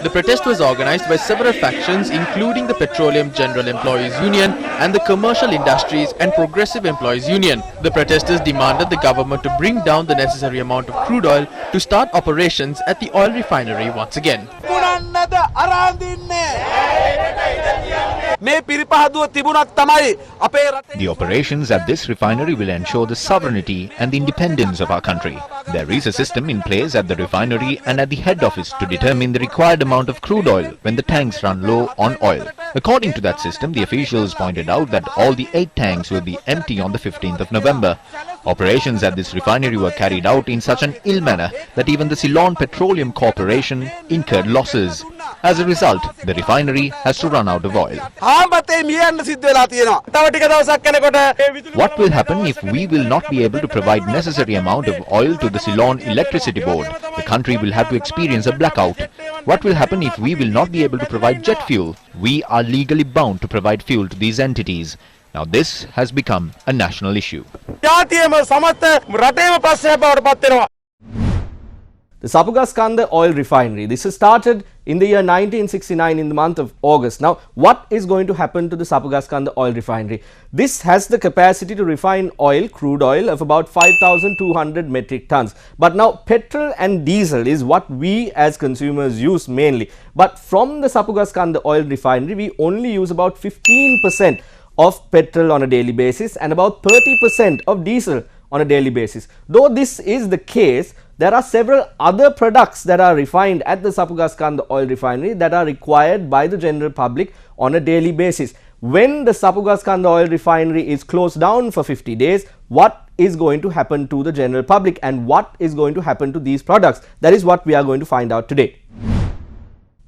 The protest was organized by several factions including the Petroleum General Employees Union and the Commercial Industries and Progressive Employees Union. The protesters demanded the government to bring down the necessary amount of crude oil to start operations at the oil refinery once again. The operations at this refinery will ensure the sovereignty and the independence of our country. There is a system in place at the refinery and at the head office to determine the required amount of crude oil when the tanks run low on oil. According to that system, the officials pointed out that all the 8 tanks will be empty on the 15th of November. Operations at this refinery were carried out in such an ill manner that even the Ceylon Petroleum Corporation incurred losses. As a result, the refinery has to run out of oil. What will happen if we will not be able to provide necessary amount of oil to the Ceylon Electricity Board? The country will have to experience a blackout. What will happen if we will not be able to provide jet fuel? We are legally bound to provide fuel to these entities. Now this has become a national issue. The Sapugaskanda oil refinery. This has started in the year 1969 in the month of August. Now, what is going to happen to the Sapugaskanda oil refinery? This has the capacity to refine oil, crude oil of about 5,200 metric tons. But now, petrol and diesel is what we as consumers use mainly. But from the Sapugaskanda oil refinery, we only use about 15% of petrol on a daily basis and about 30% of diesel on a daily basis. Though this is the case, there are several other products that are refined at the Sapugaskanda oil refinery that are required by the general public on a daily basis. When the Sapugaskanda oil refinery is closed down for 50 days, what is going to happen to the general public and what is going to happen to these products? That is what we are going to find out today.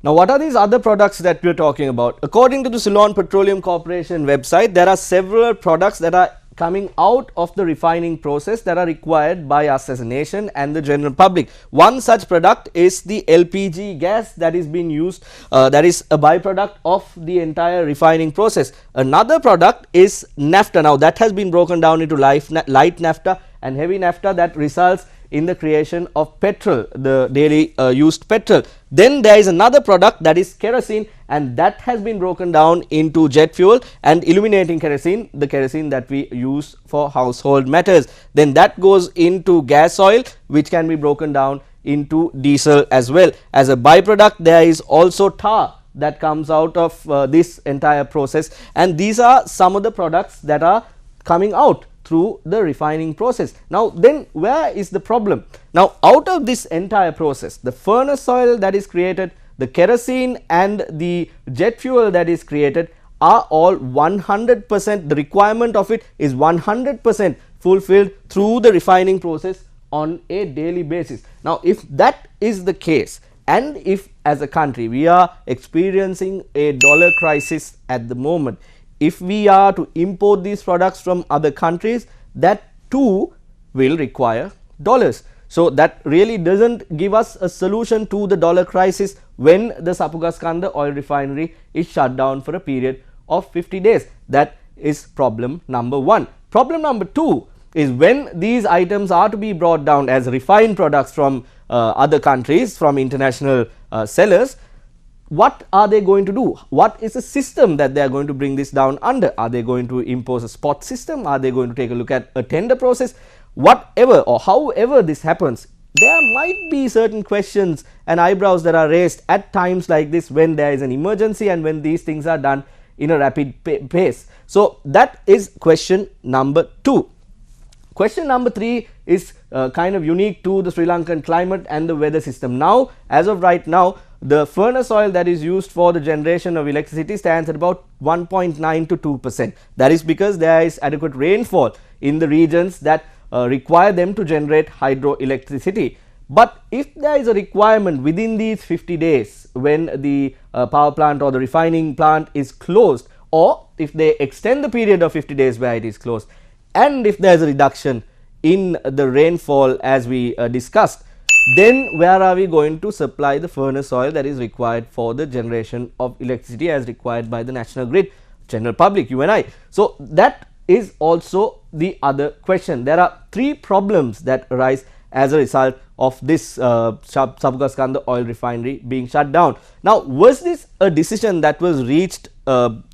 Now, what are these other products that we are talking about? According to the Ceylon Petroleum Corporation website, there are several products that are coming out of the refining process that are required by us as a nation and the general public. One such product is the LPG gas that is being used, that is a byproduct of the entire refining process. Another product is naphtha. Now, that has been broken down into light naphtha and heavy naphtha that results in the creation of petrol, the daily used petrol. Then there is another product that is kerosene, and that has been broken down into jet fuel and illuminating kerosene, the kerosene that we use for household matters. Then that goes into gas oil, which can be broken down into diesel as well. As a byproduct, there is also tar that comes out of this entire process, and these are some of the products that are coming out through the refining process. Now, then where is the problem? Now, out of this entire process, the furnace oil that is created, the kerosene and the jet fuel that is created are all 100%, the requirement of it is 100% fulfilled through the refining process on a daily basis. Now, if that is the case, and if as a country we are experiencing a dollar crisis at the moment, if we are to import these products from other countries, that too will require dollars. So that really doesn't give us a solution to the dollar crisis when the Sapugaskanda oil refinery is shut down for a period of 50 days. That is problem number one. Problem number two is when these items are to be brought down as refined products from other countries, from international sellers, what are they going to do? What is the system that they are going to bring this down under? Are they going to impose a spot system? Are they going to take a look at a tender process? Whatever or however this happens, there might be certain questions and eyebrows that are raised at times like this when there is an emergency and when these things are done in a rapid pace. So that is question number two. Question number three is kind of unique to the Sri Lankan climate and the weather system. Now, as of right now, the furnace oil that is used for the generation of electricity stands at about 1.9 to 2%. That is because there is adequate rainfall in the regions that require them to generate hydroelectricity. But if there is a requirement within these 50 days when the power plant or the refining plant is closed, or if they extend the period of 50 days where it is closed, and if there is a reduction in the rainfall as we discussed, then where are we going to supply the furnace oil that is required for the generation of electricity as required by the national grid, general public, you and I? So that is also the other question. There are three problems that arise as a result of this Sapugaskanda oil refinery being shut down. Now, was this a decision that was reached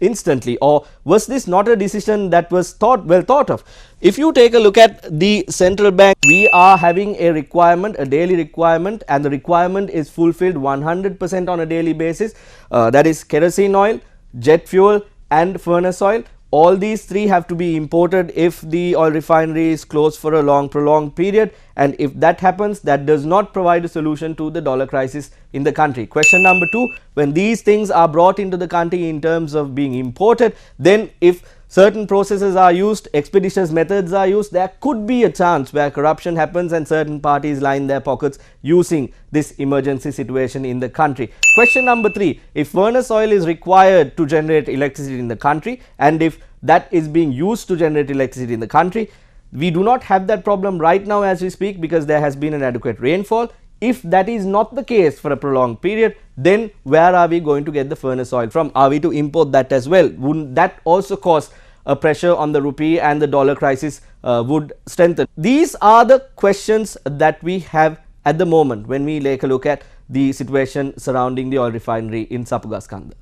instantly, or was this not a decision that was well thought of? If you take a look at the central bank, we are having a requirement, a daily requirement, and the requirement is fulfilled 100% on a daily basis. That is kerosene oil, jet fuel and furnace oil. All these three have to be imported if the oil refinery is closed for a prolonged period, and if that happens, that does not provide a solution to the dollar crisis in the country. Question number 2, when these things are brought into the country in terms of being imported, then if certain processes are used, expeditious methods are used, there could be a chance where corruption happens and certain parties line their pockets using this emergency situation in the country. Question number 3, if furnace oil is required to generate electricity in the country, and if that is being used to generate electricity in the country, we do not have that problem right now as we speak because there has been an adequate rainfall. If that is not the case for a prolonged period, then where are we going to get the furnace oil from? Are we to import that as well? Wouldn't that also cause a pressure on the rupee and the dollar crisis would strengthen? These are the questions that we have at the moment when we take a look at the situation surrounding the oil refinery in Sapugaskanda.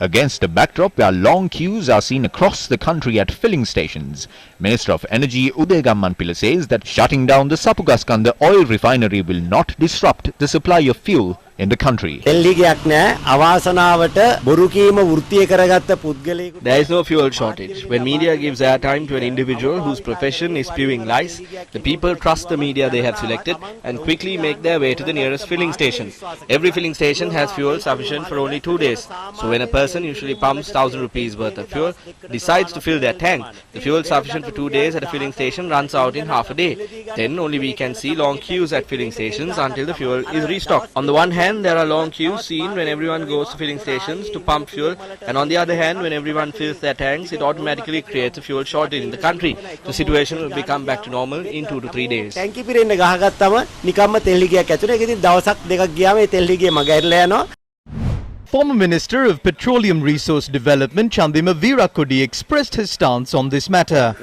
Against a backdrop where long queues are seen across the country at filling stations, Minister of Energy Uday Gammanpilla says that shutting down the Sapugaskanda oil refinery will not disrupt the supply of fuel in the country. There is no fuel shortage. When media gives airtime to an individual whose profession is spewing lies, the people trust the media they have selected and quickly make their way to the nearest filling station. Every filling station has fuel sufficient for only 2 days. So when a person usually pumps 1000 rupees worth of fuel, decides to fill their tank, the fuel sufficient for 2 days at a filling station runs out in half a day. Then only we can see long queues at filling stations until the fuel is restocked. On the one hand, there are long queues seen when everyone goes to filling stations to pump fuel, and on the other hand, when everyone fills their tanks, it automatically creates a fuel shortage in the country. The situation will become back to normal in 2 to 3 days. Former Minister of Petroleum Resource Development Chandima Virakodi expressed his stance on this matter.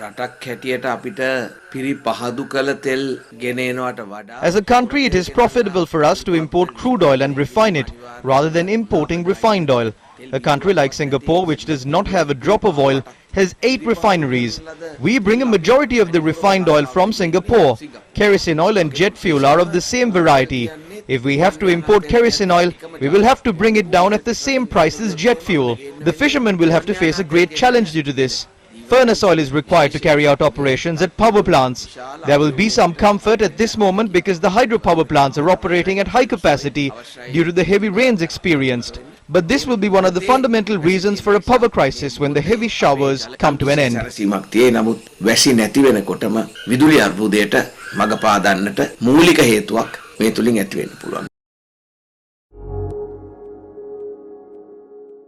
As a country, it is profitable for us to import crude oil and refine it rather than importing refined oil. A country like Singapore, which does not have a drop of oil, has 8 refineries. We bring a majority of the refined oil from Singapore. Kerosene oil and jet fuel are of the same variety. If we have to import kerosene oil, we will have to bring it down at the same price as jet fuel. The fishermen will have to face a great challenge due to this. Furnace oil is required to carry out operations at power plants. There will be some comfort at this moment because the hydropower plants are operating at high capacity due to the heavy rains experienced. But this will be one of the fundamental reasons for a power crisis when the heavy showers come to an end.